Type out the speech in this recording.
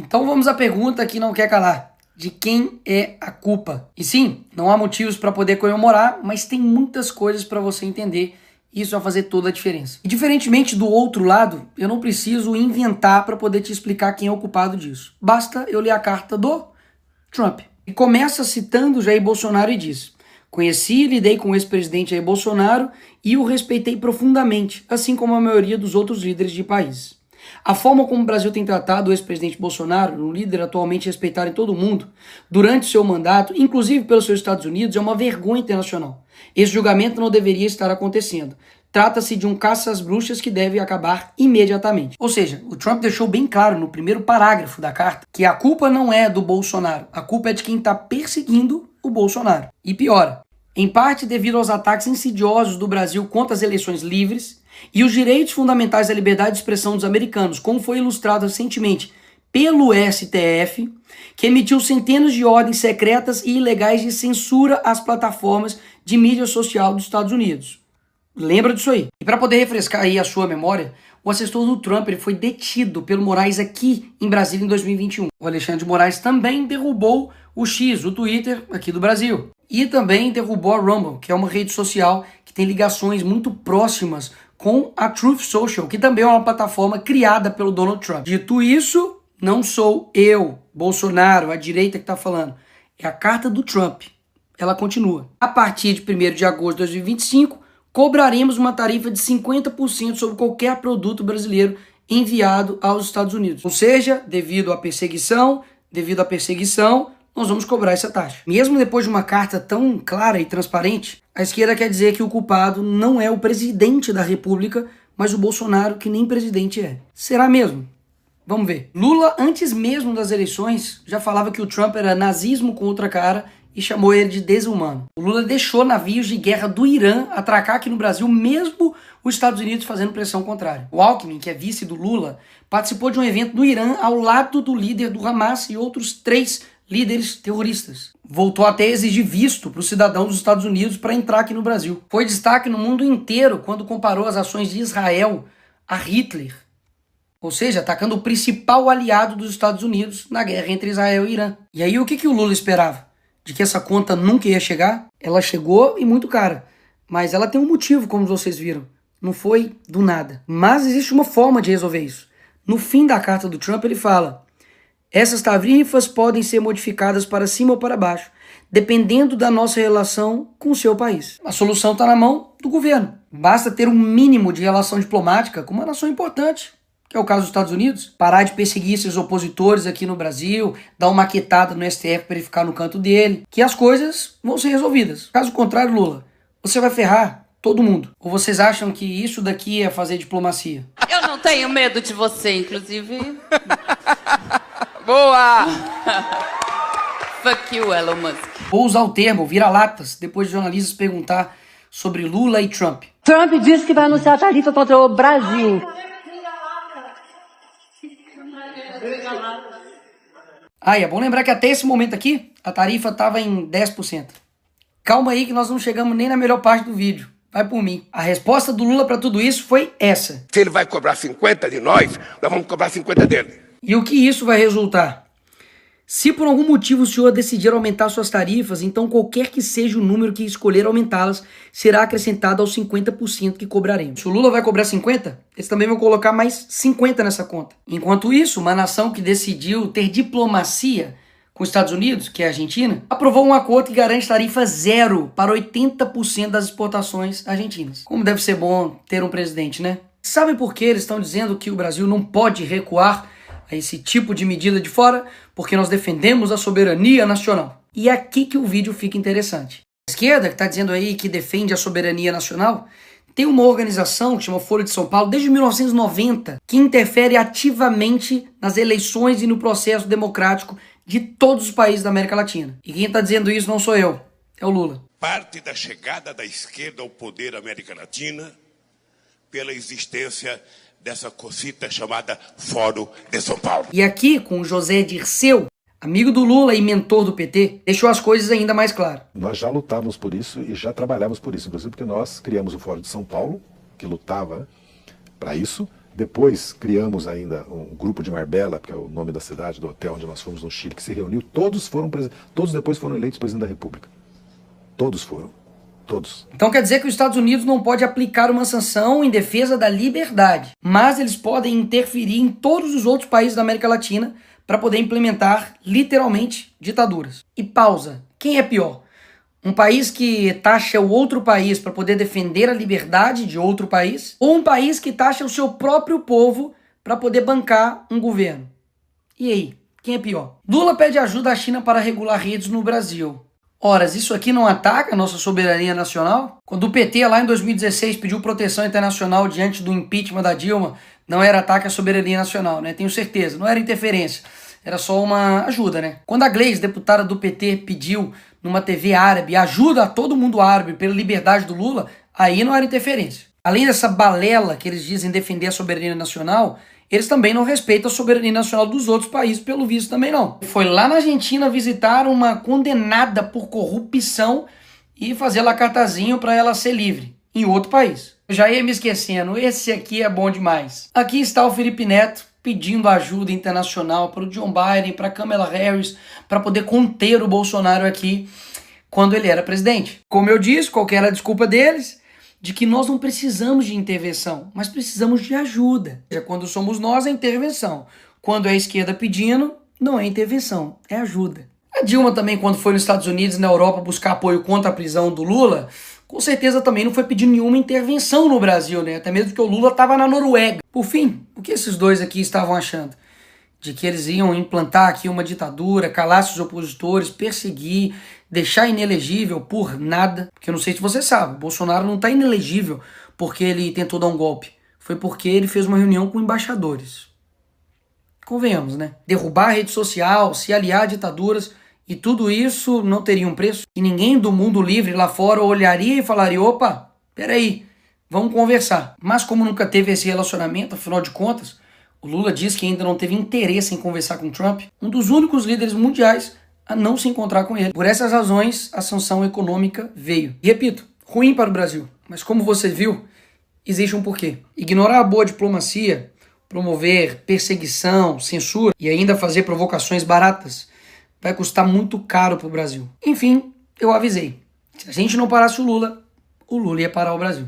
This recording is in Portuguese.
Então vamos à pergunta que não quer calar. De quem é a culpa? E sim, não há motivos para poder comemorar, mas tem muitas coisas para você entender. Isso vai fazer toda a diferença. E diferentemente do outro lado, eu não preciso inventar para poder te explicar quem é o culpado disso. Basta eu ler a carta do Trump. E começa citando Jair Bolsonaro e diz: conheci e lidei com o ex-presidente Jair Bolsonaro e o respeitei profundamente, assim como a maioria dos outros líderes de países. A forma como o Brasil tem tratado o ex-presidente Bolsonaro, um líder atualmente respeitado em todo o mundo, durante seu mandato, inclusive pelos seus Estados Unidos, é uma vergonha internacional. Esse julgamento não deveria estar acontecendo. Trata-se de um caça às bruxas que deve acabar imediatamente. Ou seja, o Trump deixou bem claro no primeiro parágrafo da carta que a culpa não é do Bolsonaro, a culpa é de quem está perseguindo o Bolsonaro. E piora, em parte devido aos ataques insidiosos do Brasil contra as eleições livres e os direitos fundamentais da liberdade de expressão dos americanos, como foi ilustrado recentemente pelo STF, que emitiu centenas de ordens secretas e ilegais de censura às plataformas de mídia social dos Estados Unidos. Lembra disso aí. E para poder refrescar aí a sua memória, o assessor do Trump ele foi detido pelo Moraes aqui em Brasília em 2021. O Alexandre de Moraes também derrubou o X, o Twitter, aqui do Brasil. E também derrubou a Rumble, que é uma rede social que tem ligações muito próximas com a Truth Social, que também é uma plataforma criada pelo Donald Trump. Dito isso, não sou eu, Bolsonaro, a direita que está falando. É a carta do Trump. Ela continua. A partir de 1º de agosto de 2025, cobraremos uma tarifa de 50% sobre qualquer produto brasileiro enviado aos Estados Unidos. Ou seja, devido à perseguição, nós vamos cobrar essa taxa. Mesmo depois de uma carta tão clara e transparente, a esquerda quer dizer que o culpado não é o presidente da República, mas o Bolsonaro, que nem presidente é. Será mesmo? Vamos ver. Lula, antes mesmo das eleições, já falava que o Trump era nazismo com outra cara e chamou ele de desumano. O Lula deixou navios de guerra do Irã atracar aqui no Brasil, mesmo os Estados Unidos fazendo pressão contrária. O Alckmin, que é vice do Lula, participou de um evento no Irã ao lado do líder do Hamas e outros 3 líderes terroristas. Voltou até a exigir visto para os cidadãos dos Estados Unidos para entrar aqui no Brasil. Foi destaque no mundo inteiro quando comparou as ações de Israel a Hitler. Ou seja, atacando o principal aliado dos Estados Unidos na guerra entre Israel e Irã. E aí o que o Lula esperava? De que essa conta nunca ia chegar? Ela chegou e muito cara. Mas ela tem um motivo, como vocês viram. Não foi do nada. Mas existe uma forma de resolver isso. No fim da carta do Trump ele fala: essas tarifas podem ser modificadas para cima ou para baixo, dependendo da nossa relação com o seu país. A solução está na mão do governo. Basta ter um mínimo de relação diplomática com uma nação importante, que é o caso dos Estados Unidos, parar de perseguir esses opositores aqui no Brasil, dar uma maquetada no STF para ele ficar no canto dele, que as coisas vão ser resolvidas. Caso contrário, Lula, você vai ferrar todo mundo. Ou vocês acham que isso daqui é fazer diplomacia? Eu não tenho medo de você, inclusive. Boa! Fuck you, Elon Musk. Vou usar o termo vira-latas depois de jornalistas perguntar sobre Lula e Trump. Trump disse que vai anunciar a tarifa contra o Brasil. Ah, e é bom lembrar que até esse momento aqui, a tarifa estava em 10%. Calma aí que nós não chegamos nem na melhor parte do vídeo. Vai por mim. A resposta do Lula para tudo isso foi essa. Se ele vai cobrar 50 de nós vamos cobrar 50 dele. E o que isso vai resultar? Se por algum motivo o senhor decidir aumentar suas tarifas, então qualquer que seja o número que escolher aumentá-las, será acrescentado aos 50% que cobraremos. Se o Lula vai cobrar 50, eles também vão colocar mais 50 nessa conta. Enquanto isso, uma nação que decidiu ter diplomacia com os Estados Unidos, que é a Argentina, aprovou um acordo que garante tarifa zero para 80% das exportações argentinas. Como deve ser bom ter um presidente, né? Sabe por que eles estão dizendo que o Brasil não pode recuar a esse tipo de medida de fora? Porque nós defendemos a soberania nacional. E é aqui que o vídeo fica interessante. A esquerda, que está dizendo aí que defende a soberania nacional, tem uma organização que chama Folha de São Paulo, desde 1990, que interfere ativamente nas eleições e no processo democrático de todos os países da América Latina. E quem está dizendo isso não sou eu, é o Lula. Parte da chegada da esquerda ao poder da América Latina pela existência dessa cosita chamada Fórum de São Paulo. E aqui, com o José Dirceu, amigo do Lula e mentor do PT, deixou as coisas ainda mais claras. Nós já lutávamos por isso e já trabalhávamos por isso, inclusive porque nós criamos o Fórum de São Paulo, que lutava para isso, Depois criamos ainda um grupo de Marbella, que é o nome da cidade, do hotel onde nós fomos no Chile, que se reuniu. Todos depois foram eleitos presidente da República. Todos foram. Todos. Então quer dizer que os Estados Unidos não pode aplicar uma sanção em defesa da liberdade, mas eles podem interferir em todos os outros países da América Latina para poder implementar, literalmente, ditaduras. E pausa. Quem é pior? Um país que taxa o outro país para poder defender a liberdade de outro país? Ou um país que taxa o seu próprio povo para poder bancar um governo? E aí, quem é pior? Lula pede ajuda à China para regular redes no Brasil. Ora, isso aqui não ataca a nossa soberania nacional? Quando o PT lá em 2016 pediu proteção internacional diante do impeachment da Dilma, não era ataque à soberania nacional, né? Tenho certeza, não era interferência. Era só uma ajuda, né? Quando a Gleisi, deputada do PT, pediu numa TV árabe ajuda a todo mundo árabe pela liberdade do Lula, aí não era interferência. Além dessa balela que eles dizem defender a soberania nacional, eles também não respeitam a soberania nacional dos outros países, pelo visto também não. Foi lá na Argentina visitar uma condenada por corrupção e fazer lá cartazinho para ela ser livre, em outro país. Eu já ia me esquecendo, esse aqui é bom demais. Aqui está o Felipe Neto pedindo ajuda internacional para o John Biden, para a Kamala Harris, para poder conter o Bolsonaro aqui quando ele era presidente. Como eu disse, qual que era a desculpa deles? De que nós não precisamos de intervenção, mas precisamos de ajuda. Quando somos nós, é intervenção. Quando é a esquerda pedindo, não é intervenção, é ajuda. A Dilma também, quando foi nos Estados Unidos e na Europa buscar apoio contra a prisão do Lula, com certeza também não foi pedir nenhuma intervenção no Brasil, né? Até mesmo porque o Lula estava na Noruega. Por fim, o que esses dois aqui estavam achando? De que eles iam implantar aqui uma ditadura, calar seus opositores, perseguir, deixar inelegível por nada. Porque eu não sei se você sabe, Bolsonaro não está inelegível porque ele tentou dar um golpe. Foi porque ele fez uma reunião com embaixadores. Convenhamos, né? Derrubar a rede social, se aliar a ditaduras, e tudo isso não teria um preço? E ninguém do mundo livre lá fora olharia e falaria, opa, peraí, vamos conversar. Mas como nunca teve esse relacionamento, afinal de contas, o Lula diz que ainda não teve interesse em conversar com Trump, um dos únicos líderes mundiais a não se encontrar com ele. Por essas razões, a sanção econômica veio. E repito, ruim para o Brasil. Mas como você viu, existe um porquê. Ignorar a boa diplomacia, promover perseguição, censura e ainda fazer provocações baratas vai custar muito caro para o Brasil. Enfim, eu avisei. Se a gente não parasse o Lula ia parar o Brasil.